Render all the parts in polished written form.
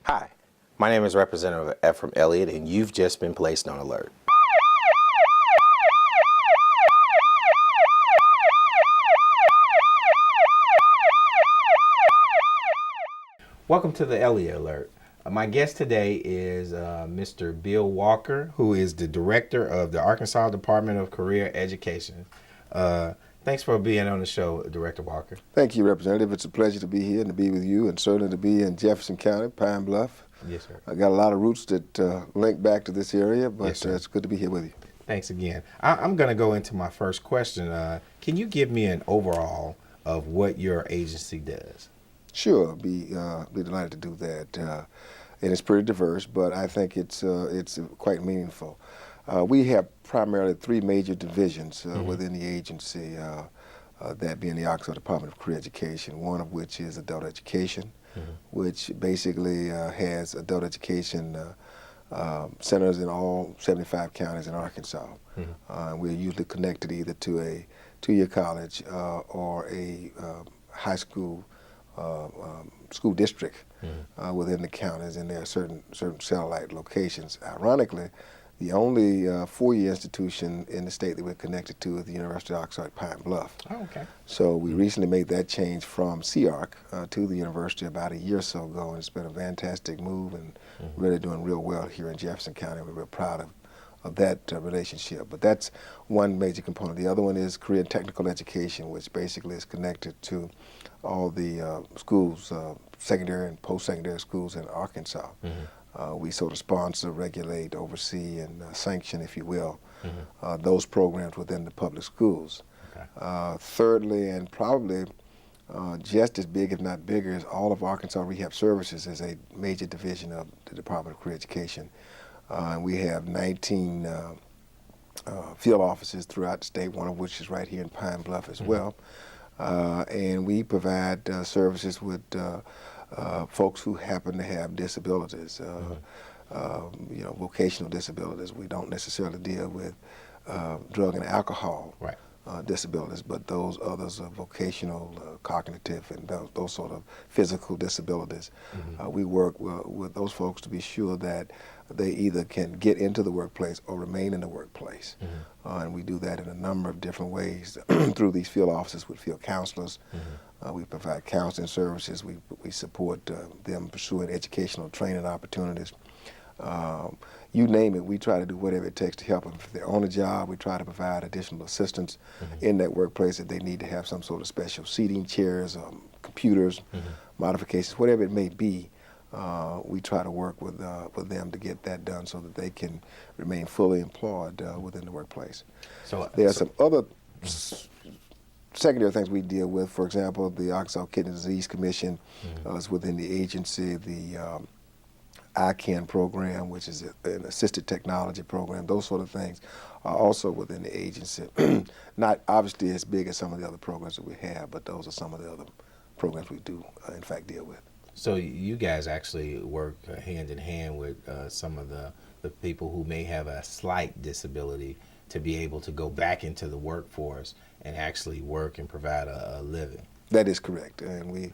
Hi, my name is Representative F from Elliott, and you've just been placed on alert. Welcome to the Elliott Alert. My guest today is Mr. Bill Walker, who is the Director of the Arkansas Department of Career Education. Thanks for being on the show, Director Walker. Thank you, Representative. It's a pleasure to be here and to be with you, and certainly to be in Jefferson County, Pine Bluff. Yes, sir. I got a lot of roots that link back to this area, but Yes, it's good to be here with you. Thanks again. I'm going to go into my first question. Can you give me an overall of what your agency does? Sure, be delighted to do that. And it's pretty diverse, but I think it's quite meaningful. We have primarily three major divisions within the agency, that being the Arkansas Department of Career Education, one of which is adult education, which basically has adult education centers in all 75 counties in Arkansas. We're usually connected either to a two-year college or a high school school district within the counties, and there are certain satellite locations. Ironically, the only four-year institution in the state that we're connected to is the University of Arkansas at Pine Bluff. Oh, okay. So we recently made that change from CARC to the university about a year or so ago, and it's been a fantastic move and really doing real well here in Jefferson County. We're real proud of that relationship. But that's one major component. The other one is career and technical education, which basically is connected to all the schools, secondary and post-secondary schools in Arkansas. We sort of sponsor, regulate, oversee, and sanction, if you will, those programs within the public schools. Okay. Thirdly, and probably just as big, if not bigger, is all of Arkansas Rehab Services is a major division of the Department of Career Education. We have 19 field offices throughout the state, one of which is right here in Pine Bluff as well. And we provide services with folks who happen to have disabilities, you know, vocational disabilities. We don't necessarily deal with drug and alcohol disabilities, but those others are vocational, cognitive, and those sort of physical disabilities. We work with those folks to be sure that they either can get into the workplace or remain in the workplace. And we do that in a number of different ways through these field offices with field counselors. We provide counseling services. We support them pursuing educational training opportunities. You name it, we try to do whatever it takes to help them. If they're on a job, we try to provide additional assistance in that workplace if they need to have some sort of special seating, chairs, computers, modifications, whatever it may be. We try to work with them to get that done so that they can remain fully employed within the workplace. So there are some other secondary things we deal with. For example, the Arkansas Kidney Disease Commission is within the agency. The ICANN program, which is an assisted technology program, those sort of things are also within the agency. Not obviously as big as some of the other programs that we have, but those are some of the other programs we do, in fact, deal with. So you guys actually work hand in hand with some of the people who may have a slight disability to be able to go back into the workforce and actually work and provide a living. That is correct, and we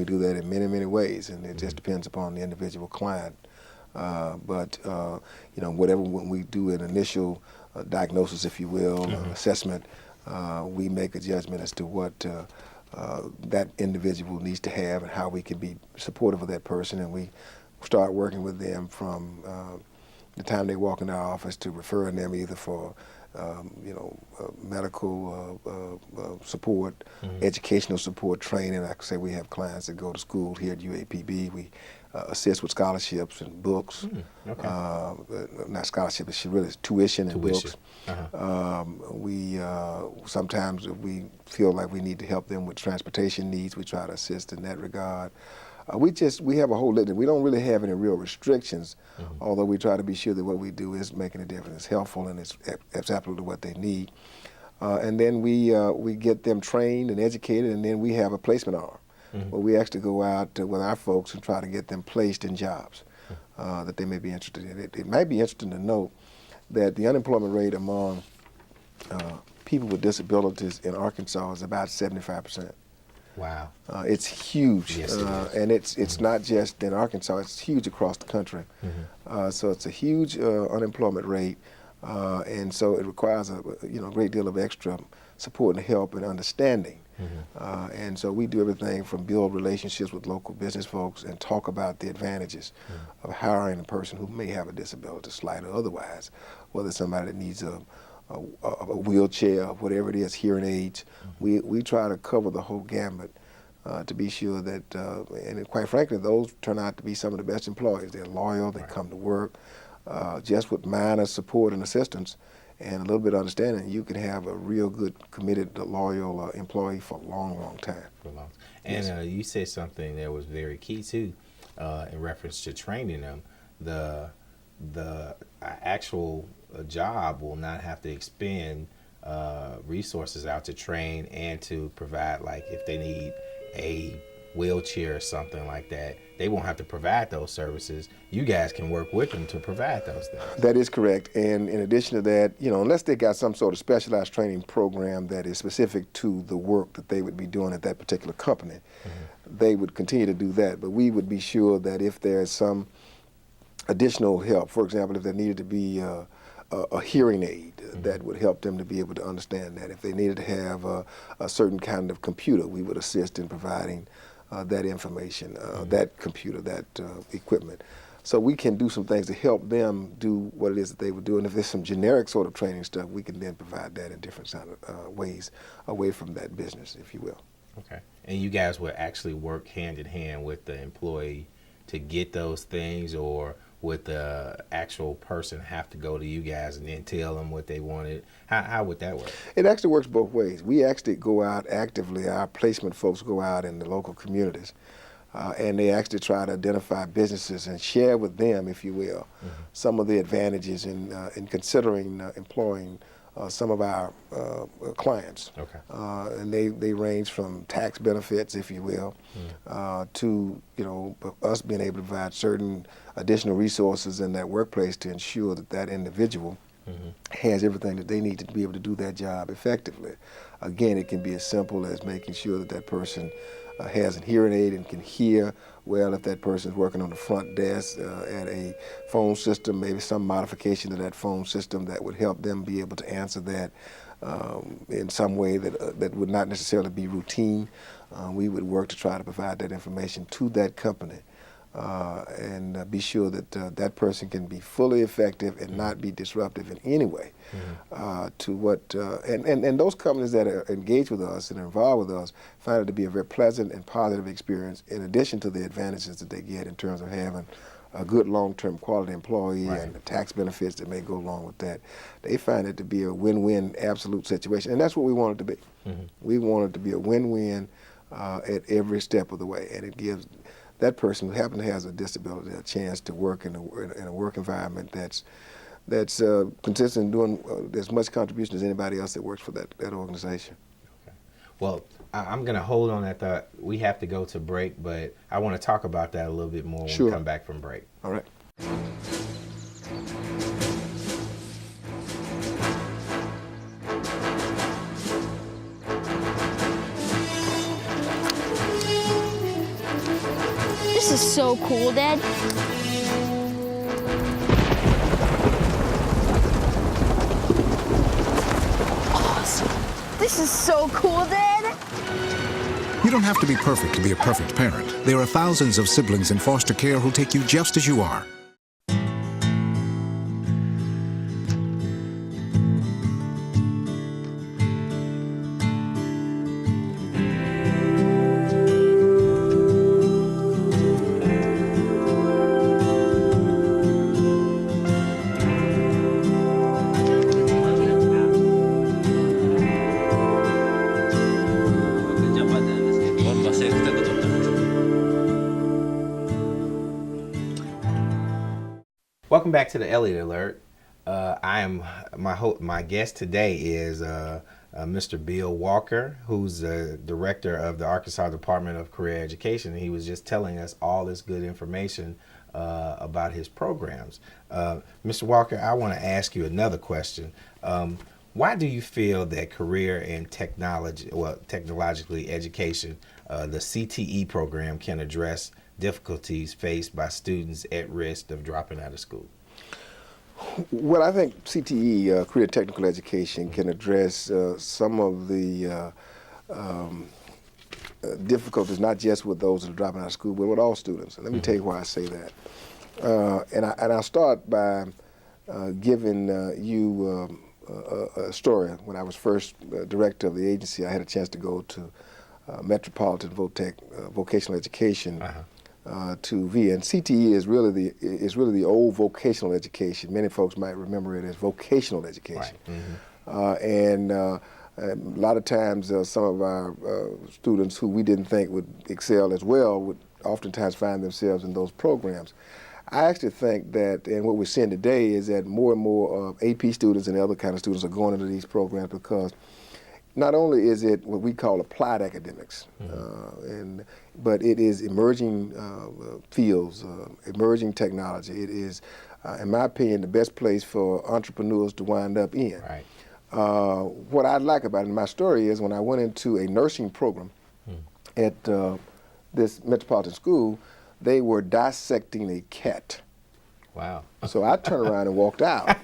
do that in many, many ways, and it just depends upon the individual client. But you know, when we do an initial diagnosis, if you will, assessment, we make a judgment as to what that individual needs to have and how we can be supportive of that person, and we start working with them from the time they walk in our office to referring them either for you know, medical support, educational support, training. Like I say, we have clients that go to school here at UAPB. We assist with scholarships and books. Not scholarship, it's really tuition and books. We sometimes if we feel like we need to help them with transportation needs, we try to assist in that regard. We have a whole litany. We don't really have any real restrictions, although we try to be sure that what we do is making a difference, it's helpful, and it's absolutely what they need. And then we get them trained and educated, and then we have a placement arm where we actually go out with our folks and try to get them placed in jobs that they may be interested in. It might be interesting to note that the unemployment rate among people with disabilities in Arkansas is about 75%. Wow. It's huge, Yes, it is. and it's not just in Arkansas. It's huge across the country. So it's a huge unemployment rate, and so it requires a great deal of extra support and help and understanding. And so we do everything from build relationships with local business folks and talk about the advantages of hiring a person who may have a disability, slight or otherwise, whether it's somebody that needs a wheelchair, whatever it is, hearing aids. We try to cover the whole gamut to be sure that, and quite frankly, those turn out to be some of the best employees. They're loyal, they come to work, just with minor support and assistance and a little bit of understanding, you can have a real good, committed, loyal employee for a long, long time. And you said something that was very key too, in reference to training them. The actual job will not have to expend resources out to train and to provide, like if they need a wheelchair or something like that, they won't have to provide those services. You guys can work with them to provide those things. That is correct. And in addition to that, unless they got some sort of specialized training program that is specific to the work that they would be doing at that particular company, they would continue to do that. But we would be sure that if there's some additional help, for example, if there needed to be a hearing aid that would help them to be able to understand that. If they needed to have a certain kind of computer, we would assist in providing that information, that computer, that equipment. So we can do some things to help them do what it is that they would do. And if there's some generic sort of training stuff, we can then provide that in different ways away from that business, if you will. Okay. And you guys will actually work hand in hand with the employee to get those things, or would the actual person have to go to you guys and then tell them what they wanted? How would that work? It actually works both ways. We actually go out actively. Our placement folks go out in the local communities, and they actually try to identify businesses and share with them, if you will, some of the advantages in considering employing some of our clients. Okay. And they range from tax benefits, if you will, to us being able to provide certain additional resources in that workplace to ensure that that individual has everything that they need to be able to do that job effectively. Again, it can be as simple as making sure that that person has a hearing aid and can hear well. If that person is working on the front desk at a phone system, maybe some modification to that phone system that would help them be able to answer that in some way that would not necessarily be routine. We would work to try to provide that information to that company and be sure that that person can be fully effective and not be disruptive in any way to what, and those companies that are engaged with us and are involved with us find it to be a very pleasant and positive experience, in addition to the advantages that they get in terms of having a good long-term quality employee and the tax benefits that may go along with that. They find it to be a win-win absolute situation, and that's what we want it to be. We want it to be a win-win at every step of the way, and it gives that person who happens to have a disability a chance to work in a work environment that's consistent in doing as much contribution as anybody else that works for that organization. Okay. Well, I'm going to hold on that thought. We have to go to break, but I want to talk about that a little bit more when we come back from break. All right. This is so cool, Dad. Awesome. This is so cool, Dad. You don't have to be perfect to be a perfect parent. There are thousands of siblings in foster care who take you just as you are. Welcome back to the Elliott Alert. My guest today is Mr. Bill Walker, who's the director of the Arkansas Department of Career Education. He was just telling us all this good information about his programs. Mr. Walker, I want to ask you another question. Why do you feel that career and technologically education, the CTE program, can address difficulties faced by students at risk of dropping out of school? Well, I think CTE, career technical education, can address some of the difficulties, not just with those that are dropping out of school, but with all students. And let me tell you why I say that. And I'll start by giving you a story. When I was first director of the agency, I had a chance to go to Metropolitan Vocational Education to V. And CTE is really the old vocational education. Many folks might remember it as vocational education. Right. A lot of times some of our students who we didn't think would excel as well would oftentimes find themselves in those programs. I actually think that, and what we're seeing today is that more and more AP students and other kind of students are going into these programs because not only is it what we call applied academics, but it is emerging fields, emerging technology. It is, in my opinion, the best place for entrepreneurs to wind up in. Right. What I like about it in my story is when I went into a nursing program at this metropolitan school, they were dissecting a cat. Wow. So I turned around and walked out.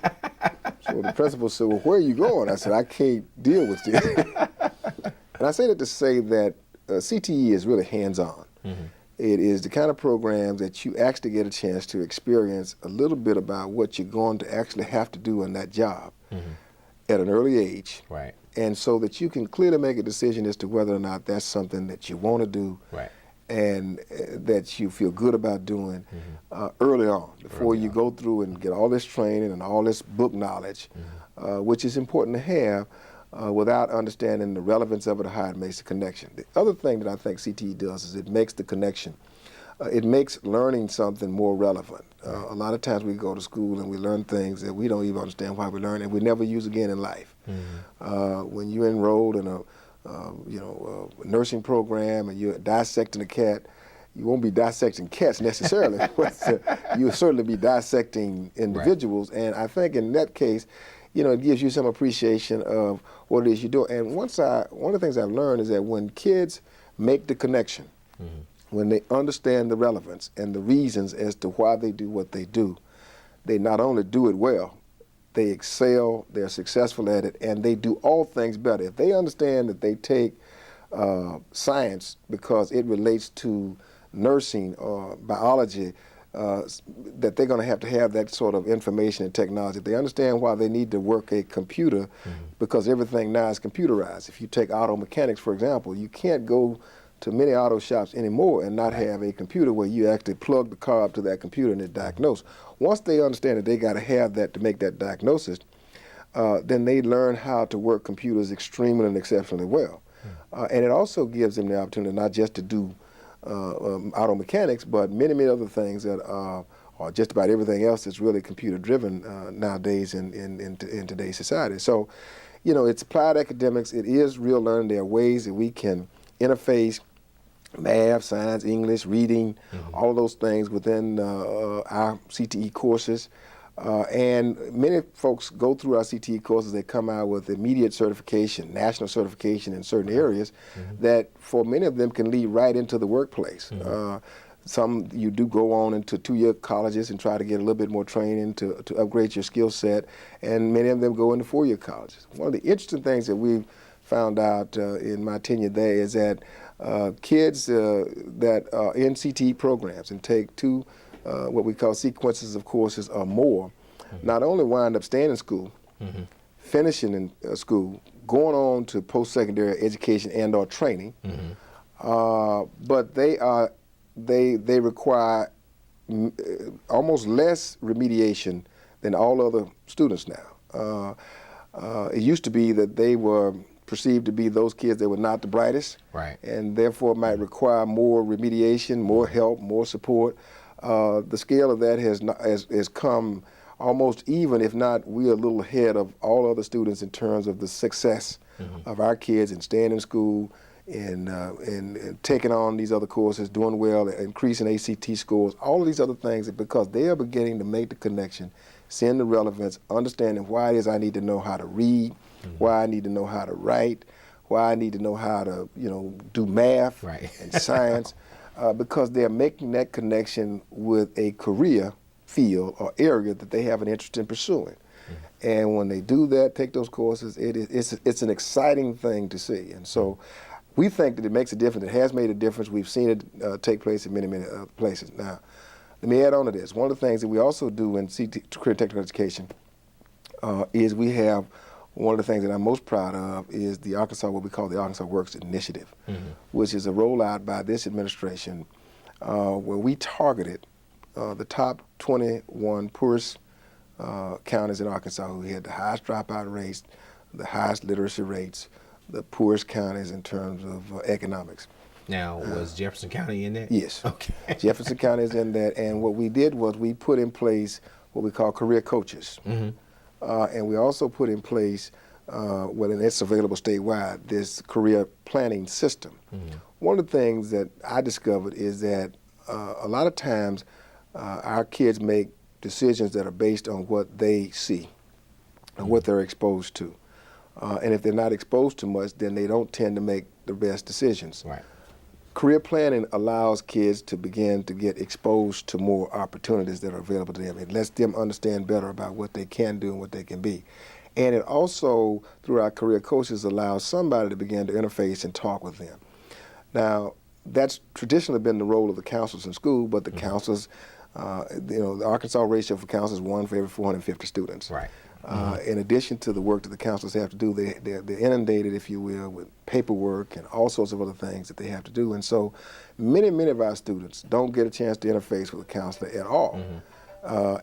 So the principal said, well, where are you going? I said, I can't deal with this. And I say that to say that CTE is really hands-on. It is the kind of programs that you actually get a chance to experience a little bit about what you're going to actually have to do in that job at an early age. Right. And so that you can clearly make a decision as to whether or not that's something that you want to do. Right. And that you feel good about doing early on, before you go through and get all this training and all this book knowledge, which is important to have without understanding the relevance of it or how it makes a connection. The other thing that I think CTE does is it makes the connection. It makes learning something more relevant. A lot of times we go to school and we learn things that we don't even understand why we learn and we never use again in life. When you're enrolled in a nursing program and you're dissecting a cat, you won't be dissecting cats necessarily, but you'll certainly be dissecting individuals. Right. And I think in that case, it gives you some appreciation of what it is you do. And one of the things I've learned is that when kids make the connection, when they understand the relevance and the reasons as to why they do what they do, they not only do it well, they excel, they're successful at it, and they do all things better. If they understand that they take science because it relates to nursing or biology, that they're going to have that sort of information and technology. If they understand why they need to work a computer, because everything now is computerized. If you take auto mechanics, for example, you can't go to many auto shops anymore and not have a computer where you actually plug the car up to that computer and it diagnoses. Once they understand that they got to have that to make that diagnosis, then they learn how to work computers extremely and exceptionally well. And it also gives them the opportunity not just to do auto mechanics, but many, many other things that are just about everything else that's really computer-driven nowadays in today's society. So, it's applied academics. It is real learning. There are ways that we can interface math, science, English, reading, all of those things within our CTE courses. And many folks go through our CTE courses, they come out with immediate certification, national certification in certain areas that for many of them can lead right into the workplace. Some you do go on into two-year colleges and try to get a little bit more training to upgrade your skill set, and many of them go into four-year colleges. One of the interesting things that we've found out in my tenure there is that kids that are in CTE programs and take two what we call sequences of courses or more, not only wind up staying in school, finishing in school, going on to post-secondary education and or training, but they require almost less remediation than all other students now. It used to be that they were perceived to be those kids that were not the brightest, and therefore might require more remediation, more help, more support. The scale of that has come almost even, if not we're a little ahead of all other students in terms of the success of our kids in staying in school and taking on these other courses, doing well, increasing ACT scores, all of these other things, because they are beginning to make the connection, seeing the relevance, understanding why it is I need to know how to read, why I need to know how to write, why I need to know how to, do math and science, because they're making that connection with a career field or area that they have an interest in pursuing. And when they do that, take those courses, it's an exciting thing to see. And so we think that it makes a difference. It has made a difference. We've seen it take place in many, many other places. Now, let me add on to this. One of the things that we also do in career technical education is we have one of the things that I'm most proud of is the Arkansas, what we call the Arkansas Works Initiative, which is a rollout by this administration where we targeted the top 21 poorest counties in Arkansas who had the highest dropout rates, the highest literacy rates, the poorest counties in terms of economics. Now, was Jefferson County in that? Yes. Okay. Jefferson County is in that, and what we did was we put in place what we call career coaches. And we also put in place, and it's available statewide, this career planning system. One of the things that I discovered is that a lot of times our kids make decisions that are based on what they see and what they're exposed to. And if they're not exposed to much, then they don't tend to make the best decisions. Right. Career planning allows kids to begin to get exposed to more opportunities that are available to them. It lets them understand better about what they can do and what they can be. And it also, through our career coaches, allows somebody to begin to interface and talk with them. Now, that's traditionally been the role of the counselors in school, but the counselors, the Arkansas ratio for counselors is 1 for every 450 students. Right. In addition to the work that the counselors have to do, they're inundated, if you will, with paperwork and all sorts of other things that they have to do. And so many, many of our students don't get a chance to interface with a counselor at all.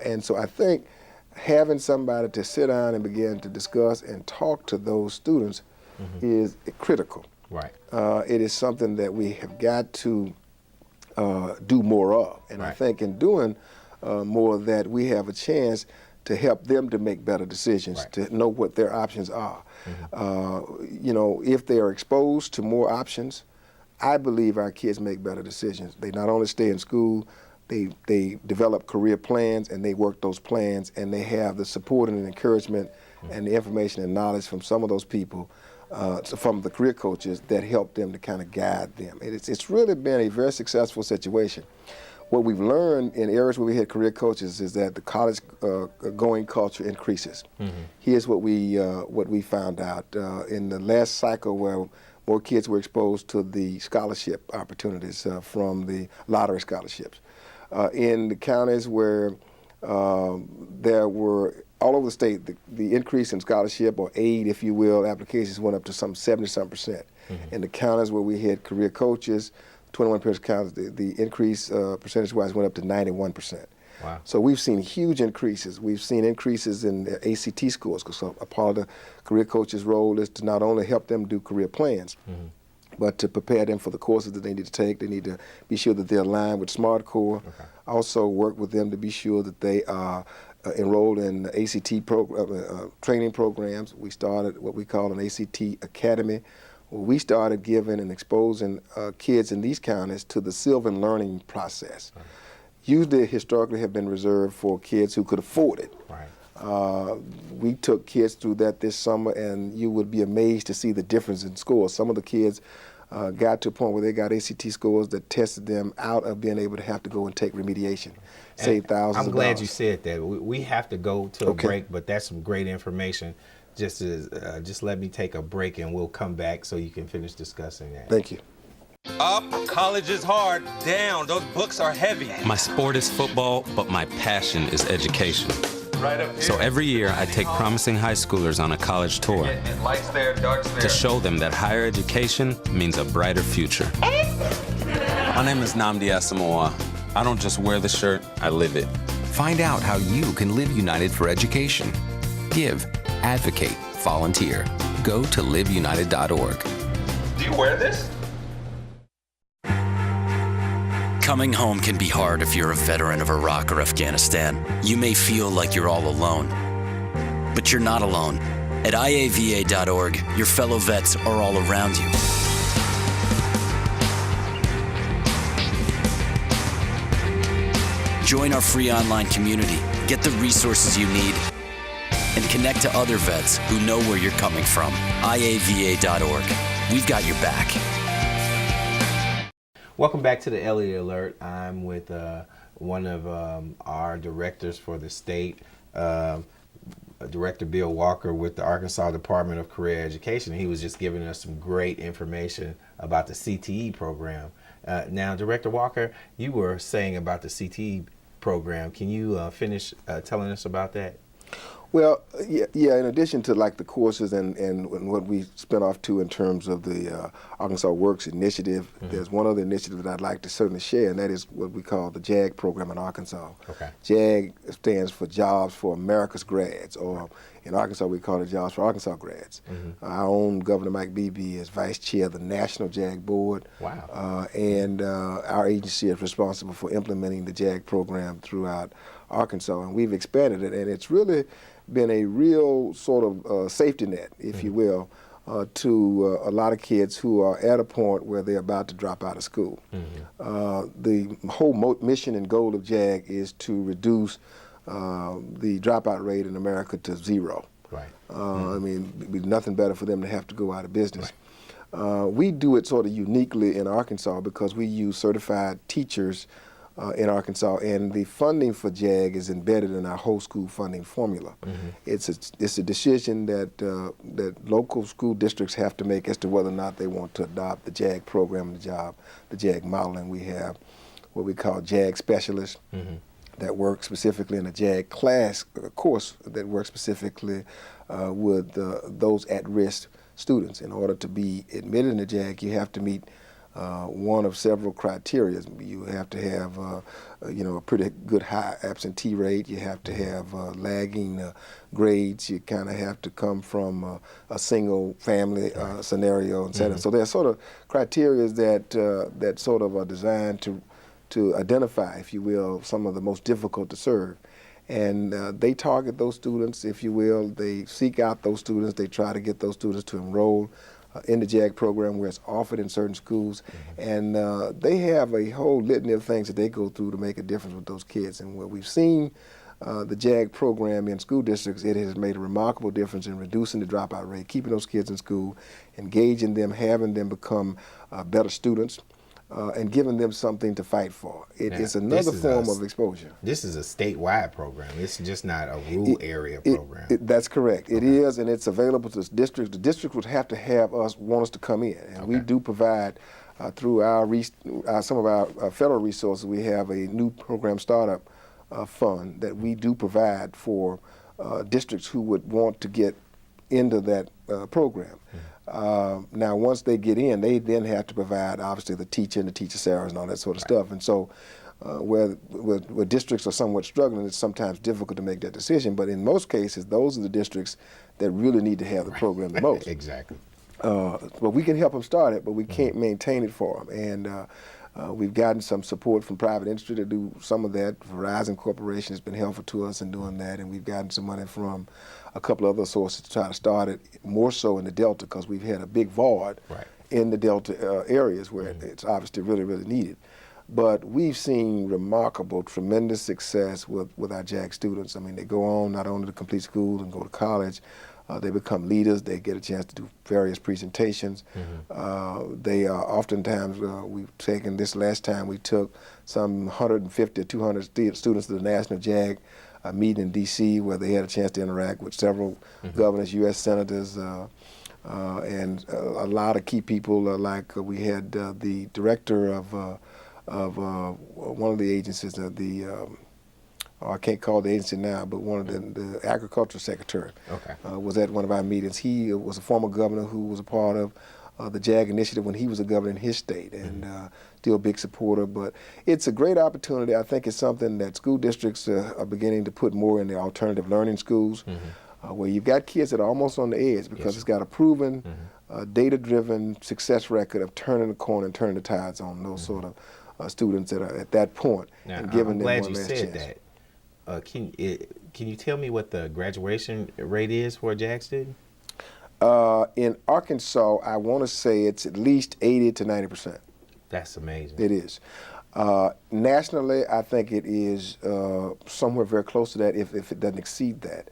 And so I think having somebody to sit down and begin to discuss and talk to those students is critical. Right. It is something that we have got to do more of. And I think in doing more of that, we have a chance to help them to make better decisions, to know what their options are. If they are exposed to more options, I believe our kids make better decisions. They not only stay in school, they develop career plans and they work those plans, and they have the support and encouragement and the information and knowledge from some of those people, from the career coaches that help them to kind of guide them. It's really been a very successful situation. What we've learned in areas where we had career coaches is that the college going culture increases. Here's what we found out in the last cycle, where more kids were exposed to the scholarship opportunities from the lottery scholarships. In the counties where there were all over the state, the increase in scholarship or aid, if you will, applications went up to some 70-something%. In the counties where we had career coaches, 21 Pierce counties, the increase percentage-wise went up to 91%. Wow. So we've seen huge increases. We've seen increases in ACT scores, because a part of the career coach's role is to not only help them do career plans, but to prepare them for the courses that they need to take. They need to be sure that they're aligned with SmartCore. Also work with them to be sure that they are enrolled in ACT training programs. We started what we call an ACT Academy. We started giving and exposing kids in these counties to the Sylvan learning process. Usually, historically, have been reserved for kids who could afford it. We took kids through that this summer, and you would be amazed to see the difference in scores. Some of the kids got to a point where they got ACT scores that tested them out of being able to have to go and take remediation, save thousands of dollars. I'm glad you said that. We have to go to a break, but that's some great information. Just let me take a break, and we'll come back so you can finish discussing that. Thank you. Up, college is hard. Down, those books are heavy. My sport is football, but my passion is education. Right up here. So every year I take promising high schoolers on a college tour And lights there, darks there. to show them that higher education means a brighter future. My name is Nnamdi Asamoah. I don't just wear the shirt, I live it. Find out how you can live United for education. Give, advocate, volunteer. Go to liveunited.org. Do you wear this? Coming home can be hard if you're a veteran of Iraq or Afghanistan. You may feel like you're all alone, but you're not alone. At IAVA.org, your fellow vets are all around you. Join our free online community. Get the resources you need and connect to other vets who know where you're coming from. IAVA.org. We've got your back. Welcome back to the Elliott Alert. I'm with one of our directors for the state, Director Bill Walker with the Arkansas Department of Career Education. He was just giving us some great information about the CTE program. Now, Director Walker, you were saying about the CTE program. Can you finish telling us about that? Well, yeah. In addition to like the courses and what we spent off to in terms of the Arkansas Works initiative, there's one other initiative that I'd like to certainly share, and that is what we call the JAG program in Arkansas. Okay. JAG stands for Jobs for America's Grads, or in Arkansas we call it Jobs for Arkansas Grads. Our own Governor Mike Beebe is vice chair of the National JAG Board. Wow. And our agency is responsible for implementing the JAG program throughout Arkansas, and we've expanded it, and it's really been a real sort of safety net, if you will, to a lot of kids who are at a point where they're about to drop out of school. The whole mission and goal of JAG is to reduce the dropout rate in America to zero. Right. I mean, it'd be nothing better for them to have to go out of business. We do it sort of uniquely in Arkansas because we use certified teachers in Arkansas, and the funding for JAG is embedded in our whole school funding formula. It's a decision that that local school districts have to make as to whether or not they want to adopt the JAG program, the JAG model, and we have what we call JAG specialists that work specifically in a JAG class course that works specifically with those at-risk students. In order to be admitted into JAG, you have to meet one of several criteria. You have to have, a pretty good high absentee rate. You have to have lagging grades. You kind of have to come from a single family scenario, etc. So there's sort of criteria that sort of are designed to identify, if you will, some of the most difficult to serve. And they target those students, if you will. They seek out those students. They try to get those students to enroll in the JAG program where it's offered in certain schools, and they have a whole litany of things that they go through to make a difference with those kids. And what we've seen the JAG program in school districts, it has made a remarkable difference in reducing the dropout rate, keeping those kids in school, engaging them, having them become better students, and giving them something to fight for. It's another form of exposure. This is a statewide program. It's just not a rural area program. That's correct. Okay. It is, and it's available to the district. The district would have to want us to come in, and we do provide through some of our federal resources. We have a new program startup fund that we do provide for districts who would want to get into that program. Now, once they get in, they then have to provide, obviously, the teacher and the teacher salaries and all that sort of stuff. And so where districts are somewhat struggling, it's sometimes difficult to make that decision. But in most cases, those are the districts that really need to have the program the most. Exactly. But we can help them start it, but we can't maintain it for them. And we've gotten some support from private industry to do some of that. Verizon Corporation has been helpful to us in doing that, and we've gotten some money from a couple of other sources to try to start it more so in the Delta, because we've had a big void in the Delta areas where it's obviously really, really needed. But we've seen remarkable, tremendous success with our JAG students. I mean, they go on not only to complete school and go to college, they become leaders. They get a chance to do various presentations. They are oftentimes, we've taken this last time, we took some 150 or 200 students to the National JAG meeting in D.C. where they had a chance to interact with several governors, U.S. senators, and a lot of key people. Like we had the director of one of the agencies, I can't call the agency now, but one of the agriculture secretary was at one of our meetings. He was a former governor who was a part of the JAG initiative when he was a governor in his state, and still a big supporter. But it's a great opportunity. I think it's something that school districts are beginning to put more in the alternative learning schools, where you've got kids that are almost on the edge because it's got a proven, data-driven success record of turning the corner and turning the tides on those sort of students that are at that point, now, and giving them one last chance. I'm glad you said that. Can you tell me what the graduation rate is for a JAG student? In Arkansas, I want to say it's at least 80 to 90%. That's amazing. It is. Nationally, I think it is somewhere very close to that, if it doesn't exceed that.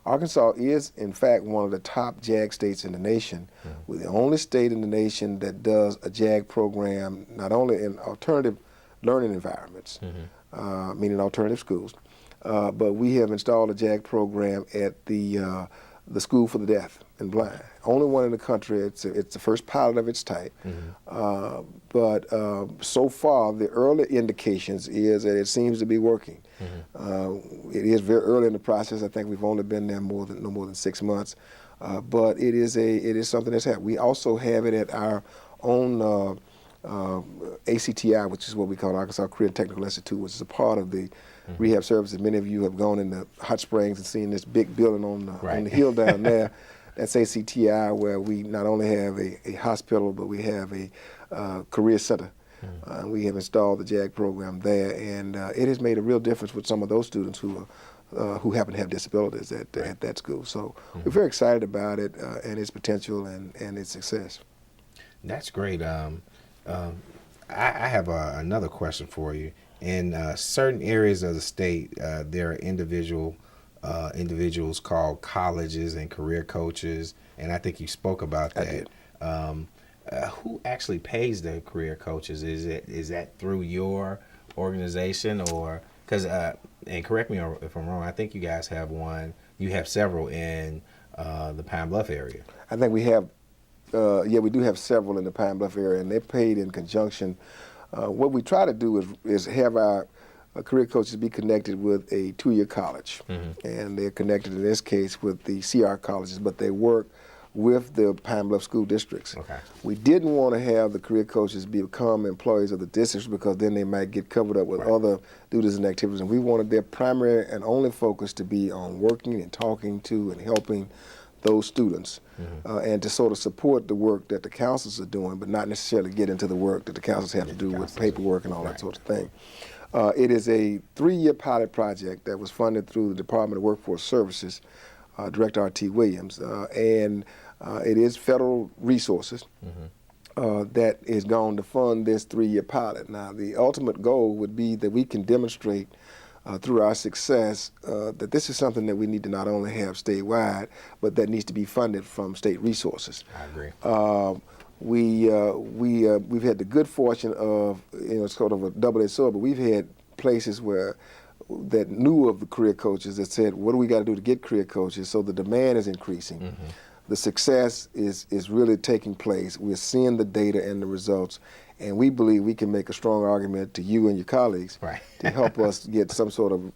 Arkansas is, in fact, one of the top JAG states in the nation. We're the only state in the nation that does a JAG program not only in alternative learning environments, meaning alternative schools, but we have installed a JAG program at the School for the Deaf and Blind. Only one in the country. It's the first pilot of its type. But so far, the early indications is that it seems to be working. It is very early in the process. I think we've only been there no more than 6 months. But it is something that's happening. We also have it at our own ACTI, which is what we call Arkansas Career Technical Institute, which is a part of the rehab services. Many of you have gone into Hot Springs and seen this big building on the hill down there. That's ACTI, where we not only have a hospital, but we have a career center. We have installed the JAG program there, and it has made a real difference with some of those students who happen to have disabilities at that school. So we're very excited about it and its potential and its success. That's great. I have another question for you. In certain areas of the state, there are individuals called colleges and career coaches, and I think you spoke about that. Who actually pays the career coaches? Is that through your organization, or because and correct me if I'm wrong, I think you guys have one. You have several in the Pine Bluff area. I think we have. We do have several in the Pine Bluff area, and they're paid in conjunction. What we try to do is have our career coaches be connected with a 2-year college, and they're connected in this case with the CR colleges, but they work with the Pine Bluff school districts. We didn't want to have the career coaches become employees of the districts, because then they might get covered up with other duties and activities, and we wanted their primary and only focus to be on working and talking to and helping those students, and to sort of support the work that the counselors are doing, but not necessarily get into the work that the counselors have to do with paperwork and all that sort of thing. It is a 3-year pilot project that was funded through the Department of Workforce Services, Director R.T. Williams, and it is federal resources that is going to fund this 3-year pilot. Now, the ultimate goal would be that we can demonstrate through our success that this is something that we need to not only have statewide, but that needs to be funded from state resources. I agree. We've had the good fortune of, it's sort of a double-edged sword, but we've had places that knew of the career coaches that said, what do we got to do to get career coaches? So the demand is increasing. The success is really taking place. We're seeing the data and the results, and we believe we can make a strong argument to you and your colleagues to help us get some sort of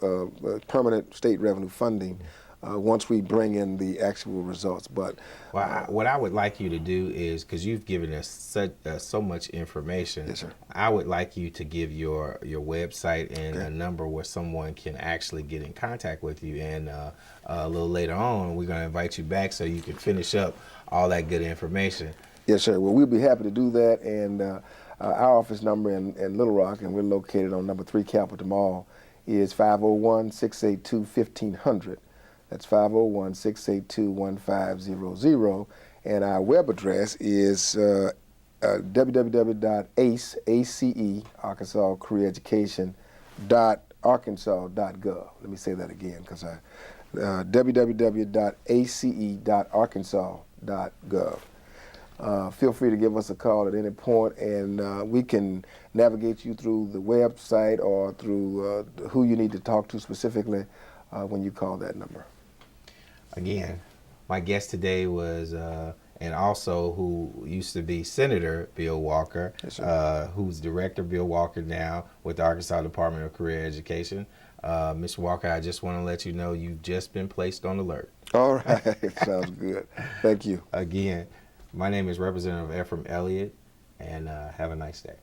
permanent state revenue funding once we bring in the actual results. But what I would like you to do is, because you've given us so much information, I would like you to give your website and a number where someone can actually get in contact with you. And a little later on, we're going to invite you back so you can finish up all that good information. Yes, sir. Well, we'll be happy to do that. And our office number in Little Rock, and we're located on number 3 Capitol Mall, is 501-682-1500. That's 501-682-1500. And our web address is www.ace, Arkansas Career Education, .arkansas.gov. Let me say that again, because www.ace.arkansas.gov. Feel free to give us a call at any point, and we can navigate you through the website or through who you need to talk to specifically when you call that number. Again, my guest today was, and also who used to be Senator Bill Walker, who's Director Bill Walker now with the Arkansas Department of Career Education. Mr. Walker, I just want to let you know you've just been placed on alert. All right, sounds good. Thank you. Again, my name is Representative Ephraim Elliott, and have a nice day.